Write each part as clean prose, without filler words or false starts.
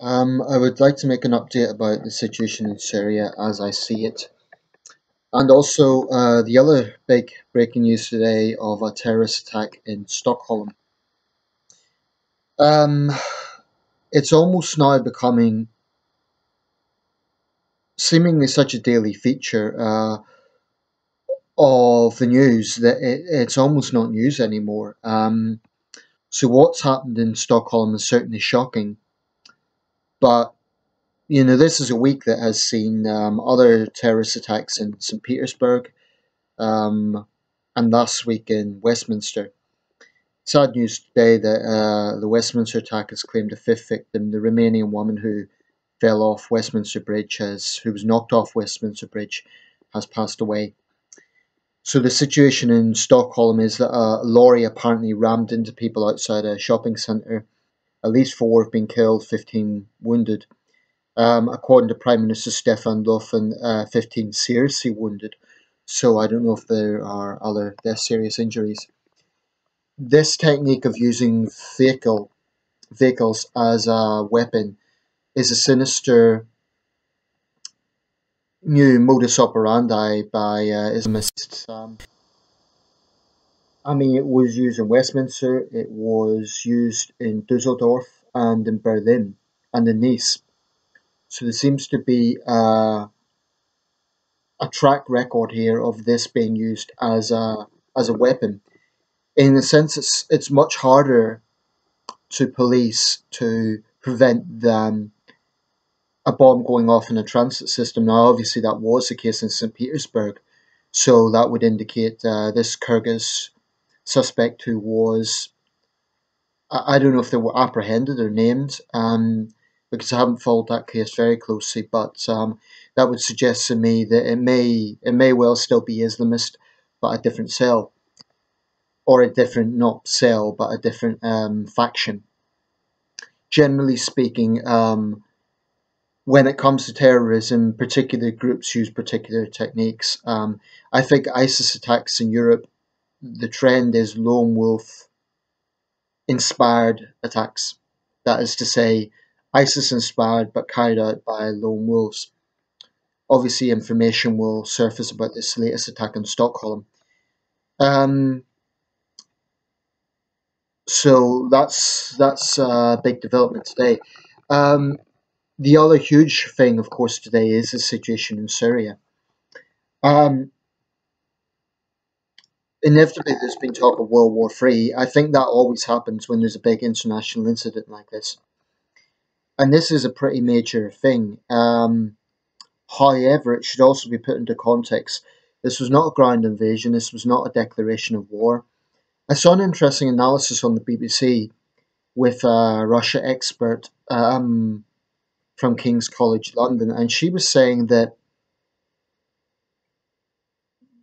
I would like to make an update about the situation in Syria as I see it, and also the other big breaking news today of a terrorist attack in Stockholm. Um, it's almost now becoming seemingly such a daily feature of the news that it's almost not news anymore. So what's happened in Stockholm is certainly shocking, but this is a week that has seen other terrorist attacks in St. Petersburg, um, and last week in Westminster. Sad news today that the Westminster attack has claimed a fifth victim, the Romanian woman who fell off Westminster Bridge, who was knocked off Westminster Bridge, has passed away. So the situation in Stockholm is that a lorry apparently rammed into people outside a shopping centre. At least 4 have been killed, 15 wounded. According to Prime Minister Stefan Löfven, 15 seriously wounded. So I don't know if there are other serious injuries. This technique of using vehicles as a weapon is a sinister new modus operandi by Islamists. It was used in Westminster, it was used in Dusseldorf and in Berlin and in Nice. So there seems to be a track record here of this being used as a weapon. In a sense, it's much harder to police to prevent than a bomb going off in a transit system. Now, obviously, that was the case in St. Petersburg, so that would indicate this Kyrgyz suspect who was, I don't know if they were apprehended or named, because I haven't followed that case very closely, but that would suggest to me that it may well still be Islamist, but a different cell, or a different, not cell, but a different faction. Generally speaking, when it comes to terrorism, particular groups use particular techniques. I think ISIS attacks in Europe, the trend is lone wolf inspired attacks. That is to say, ISIS inspired but carried out by lone wolves. Obviously, information will surface about this latest attack in Stockholm. So that's a big development today. The other huge thing, of course, today is the situation in Syria. Inevitably, there's been talk of World War III. I think that always happens when there's a big international incident like this. And this is a pretty major thing. However, it should also be put into context. This was not a ground invasion. This was not a declaration of war. I saw an interesting analysis on the BBC with a Russia expert from King's College London, and she was saying that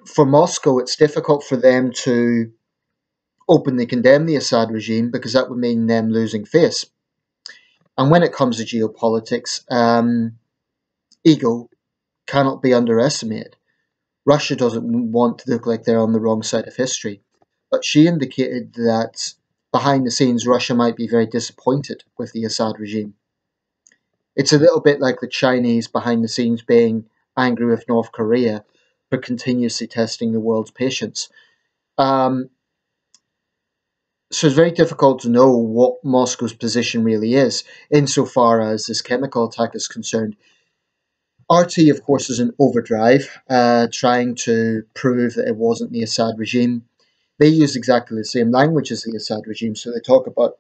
for Moscow, it's difficult for them to openly condemn the Assad regime because that would mean them losing face. And when it comes to geopolitics, ego cannot be underestimated. Russia doesn't want to look like they're on the wrong side of history. But she indicated that behind the scenes, Russia might be very disappointed with the Assad regime. It's a little bit like the Chinese behind the scenes being angry with North Korea for continuously testing the world's patience. So it's very difficult to know what Moscow's position really is, insofar as this chemical attack is concerned. RT, of course, is in overdrive, trying to prove that it wasn't the Assad regime. They use exactly the same language as the Assad regime, so they talk about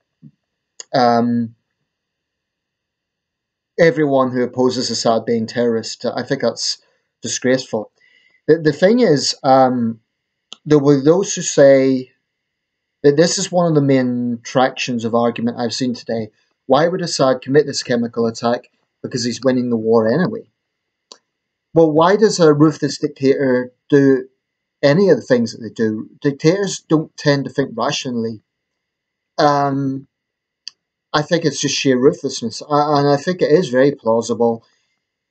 everyone who opposes Assad being terrorist. I think that's disgraceful. The thing is, there were those who say that this is one of the main tractions of argument I've seen today. Why would Assad commit this chemical attack? Because he's winning the war anyway. Well, why does a ruthless dictator do any of the things that they do? Dictators don't tend to think rationally. I think it's just sheer ruthlessness. And I think it is very plausible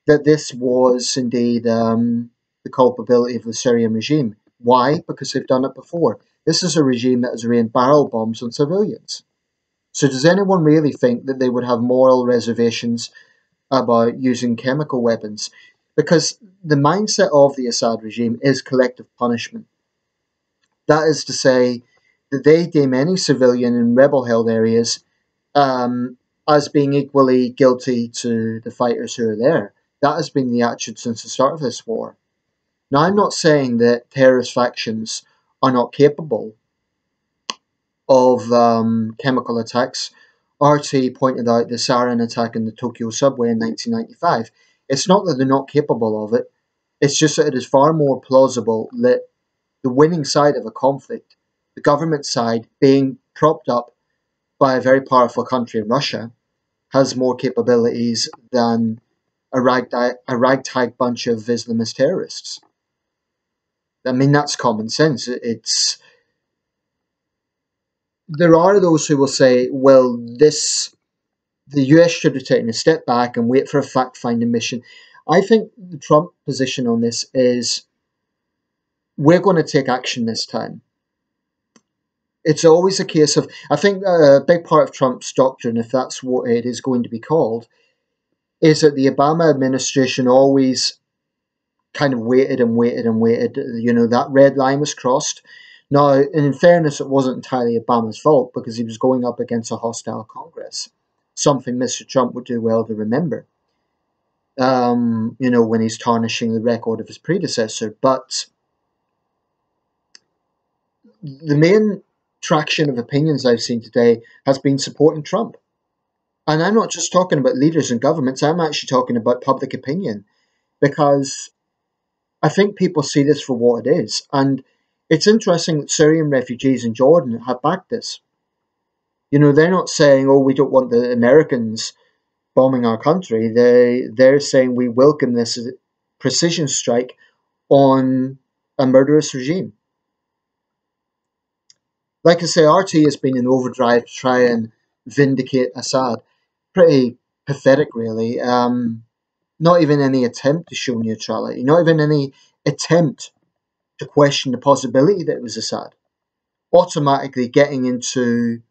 that this was indeed the culpability of the Syrian regime. Why? Because they've done it before. This is a regime that has rained barrel bombs on civilians. So does anyone really think that they would have moral reservations about using chemical weapons? Because the mindset of the Assad regime is collective punishment. That is to say that they deem any civilian in rebel-held areas um, as being equally guilty to the fighters who are there. That has been the attitude since the start of this war. Now, I'm not saying that terrorist factions are not capable of chemical attacks. RT pointed out the sarin attack in the Tokyo subway in 1995. It's not that they're not capable of it, it's just that it is far more plausible that the winning side of a conflict, the government side being propped up by a very powerful country, Russia, has more capabilities than a ragtag bunch of Islamist terrorists. I mean, that's common sense. It's There are those who will say, well, the US should have taken a step back and wait for a fact-finding mission. I think the Trump position on this is we're going to take action this time. It's always a case of, I think a big part of Trump's doctrine, if that's what it is going to be called, is that the Obama administration always kind of waited and waited and waited. You know, that red line was crossed. Now, in fairness, it wasn't entirely Obama's fault because he was going up against a hostile Congress, something Mr. Trump would do well to remember, you know, when he's tarnishing the record of his predecessor. But the main traction of opinions I've seen today has been supporting Trump. And I'm not just talking about leaders and governments, I'm actually talking about public opinion because I think people see this for what it is. And it's interesting that Syrian refugees in Jordan have backed this. You know, they're not saying, oh, we don't want the Americans bombing our country. They're saying we welcome this precision strike on a murderous regime. Like I say, RT has been in overdrive to try and vindicate Assad. Pretty pathetic, really. Not even any attempt to show neutrality. Not even any attempt to question the possibility that it was Assad. Automatically getting into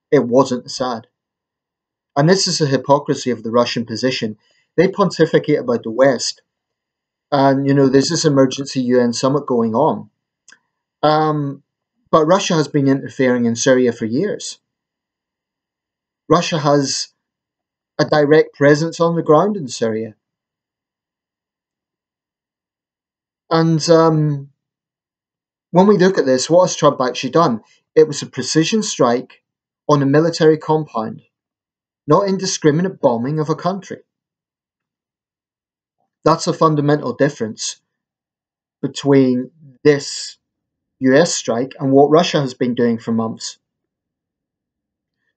it wasn't Assad. And this is the hypocrisy of the Russian position. They pontificate about the West. And, you know, there's this emergency UN summit going on. But Russia has been interfering in Syria for years. Russia has a direct presence on the ground in Syria. And when we look at this, what has Trump actually done? It was a precision strike on a military compound, not indiscriminate bombing of a country. That's a fundamental difference between this US strike and what Russia has been doing for months.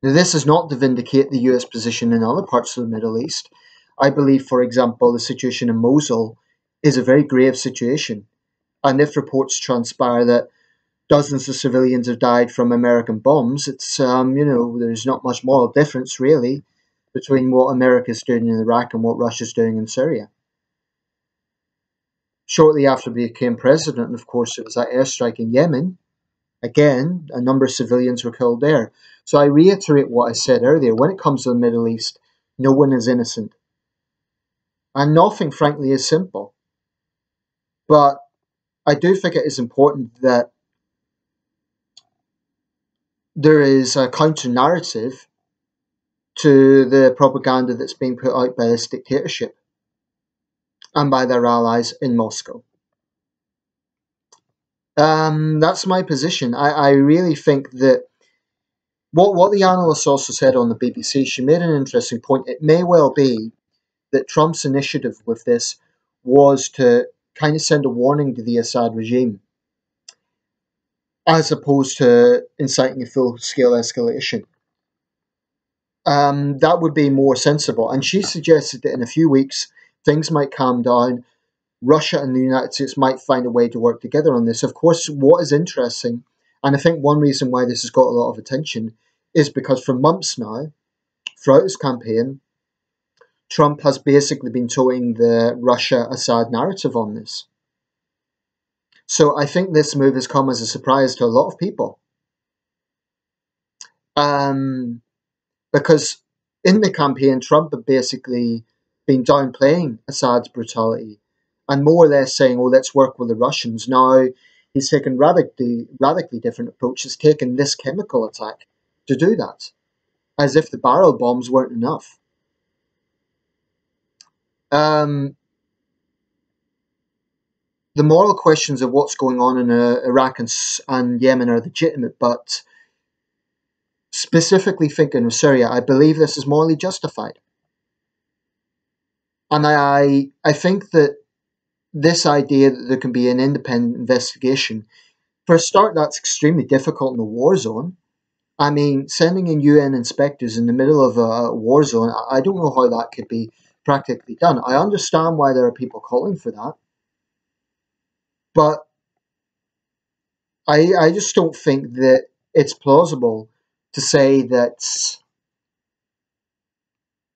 Now, this is not to vindicate the US position in other parts of the Middle East. I believe, for example, the situation in Mosul is a very grave situation. And if reports transpire that dozens of civilians have died from American bombs, it's, you know, there's not much moral difference, really, between what America's doing in Iraq and what Russia's doing in Syria. Shortly after he became president, of course, it was that airstrike in Yemen. Again, a number of civilians were killed there. So I reiterate what I said earlier. When it comes to the Middle East, no one is innocent. And nothing, frankly, is simple. But I do think it is important that there is a counter-narrative to the propaganda that's being put out by this dictatorship and by their allies in Moscow. That's my position. I really think that what the analyst also said on the BBC, she made an interesting point. It may well be that Trump's initiative with this was to kind of send a warning to the Assad regime, as opposed to inciting a full-scale escalation. That would be more sensible. And she suggested that in a few weeks, things might calm down. Russia and the United States might find a way to work together on this. Of course, what is interesting, and I think one reason why this has got a lot of attention, is because for months now, throughout his campaign, Trump has basically been towing the Russia-Assad narrative on this. So I think this move has come as a surprise to a lot of people. because in the campaign, Trump had basically been downplaying Assad's brutality and more or less saying, "Oh, let's work with the Russians." Now he's taken radically different approach. He's taken this chemical attack to do that, as if the barrel bombs weren't enough. Um, the moral questions of what's going on in Iraq and Yemen are legitimate, but specifically thinking of Syria, I believe this is morally justified. And I think that this idea that there can be an independent investigation, for a start, that's extremely difficult in a war zone. I mean, sending in UN inspectors in the middle of a war zone, I don't know how that could be practically done. I understand why there are people calling for that, but I just don't think that it's plausible to say that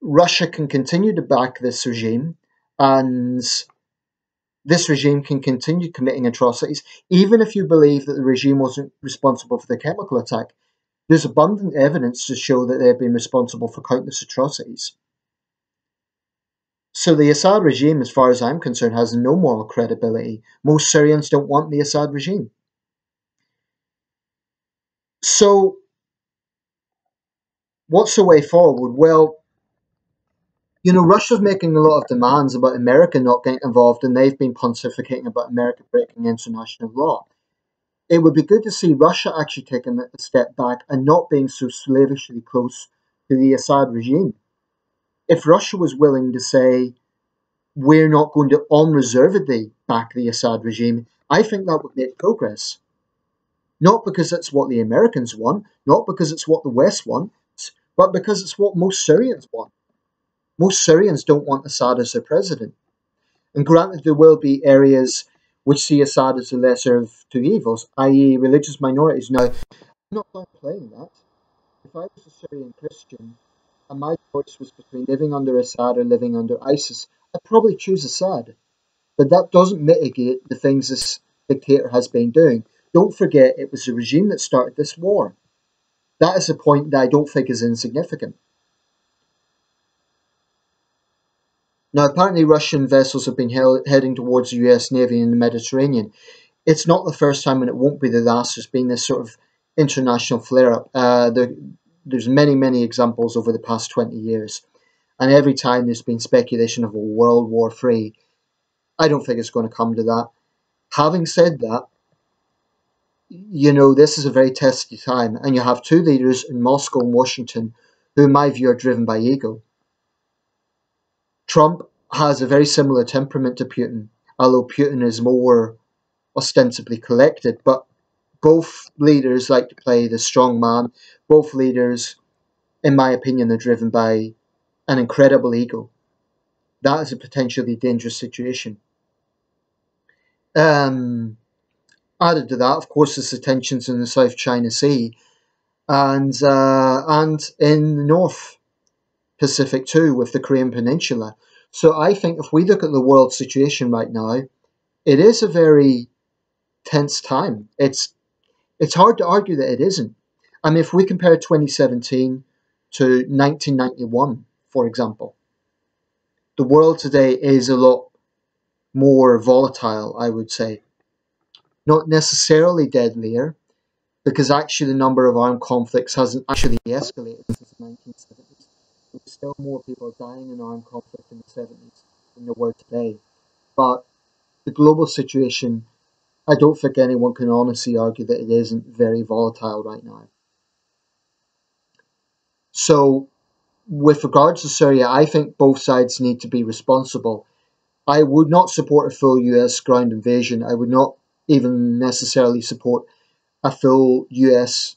Russia can continue to back this regime and this regime can continue committing atrocities, even if you believe that the regime wasn't responsible for the chemical attack. There's abundant evidence to show that they've been responsible for countless atrocities. So the Assad regime, as far as I'm concerned, has no moral credibility. Most Syrians don't want the Assad regime. So what's the way forward? Well, Russia's making a lot of demands about America not getting involved, and they've been pontificating about America breaking international law. It would be good to see Russia actually taking a step back and not being so slavishly close to the Assad regime. If Russia was willing to say, we're not going to unreservedly back the Assad regime, I think that would make progress. Not because it's what the Americans want, not because it's what the West wants, but because it's what most Syrians want. Most Syrians don't want Assad as their president. And granted, there will be areas which see Assad as the lesser of two evils, i.e., religious minorities. Now, I'm not downplaying that. If I was a Syrian Christian and my choice was between living under Assad or living under ISIS, I'd probably choose Assad. But that doesn't mitigate the things this dictator has been doing. Don't forget, it was the regime that started this war. That is a point that I don't think is insignificant. Now, apparently, Russian vessels have been heading towards the US Navy in the Mediterranean. It's not the first time, and it won't be the last. There's been this sort of international flare up. There's many examples over the past 20 years. And every time there's been speculation of a World War III. I don't think it's going to come to that. Having said that, this is a very testy time, and you have two leaders in Moscow and Washington who, in my view, are driven by ego. Trump has a very similar temperament to Putin, although Putin is more ostensibly collected. But both leaders like to play the strong man. Both leaders, in my opinion, are driven by an incredible ego. That is a potentially dangerous situation. Added to that, of course, is the tensions in the South China Sea and in the North Pacific too, with the Korean Peninsula. So I think if we look at the world situation right now, it is a very tense time. It's hard to argue that it isn't. I mean, if we compare 2017 to 1991, for example, the world today is a lot more volatile, I would say. Not necessarily deadlier, because actually the number of armed conflicts hasn't actually escalated since the 1970s. There were still more people dying in armed conflict in the 70s than there were today. But the global situation, I don't think anyone can honestly argue that it isn't very volatile right now. So, with regards to Syria, I think both sides need to be responsible. I would not support a full US ground invasion. I would not even necessarily support a full US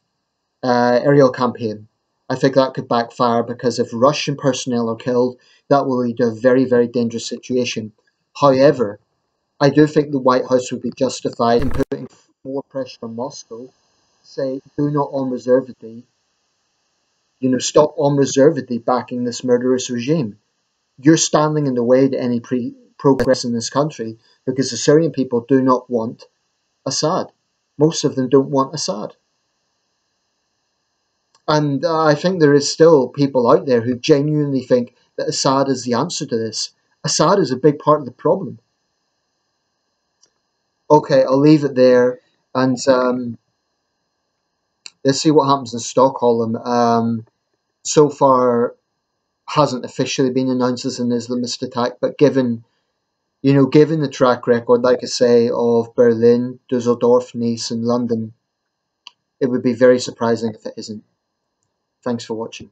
aerial campaign. I think that could backfire because if Russian personnel are killed, that will lead to a very dangerous situation. However, I do think the White House would be justified in putting more pressure on Moscow, say, do not unreservedly, stop unreservedly backing this murderous regime. You're standing in the way to any progress in this country because the Syrian people do not want Assad. Most of them don't want Assad. And I think there is still people out there who genuinely think that Assad is the answer to this. Assad is a big part of the problem. Okay, I'll leave it there, and let's see what happens in Stockholm. So far, hasn't officially been announced as an Islamist attack, but given the track record, like I say, of Berlin, Dusseldorf, Nice, and London, it would be very surprising if it isn't. Thanks for watching.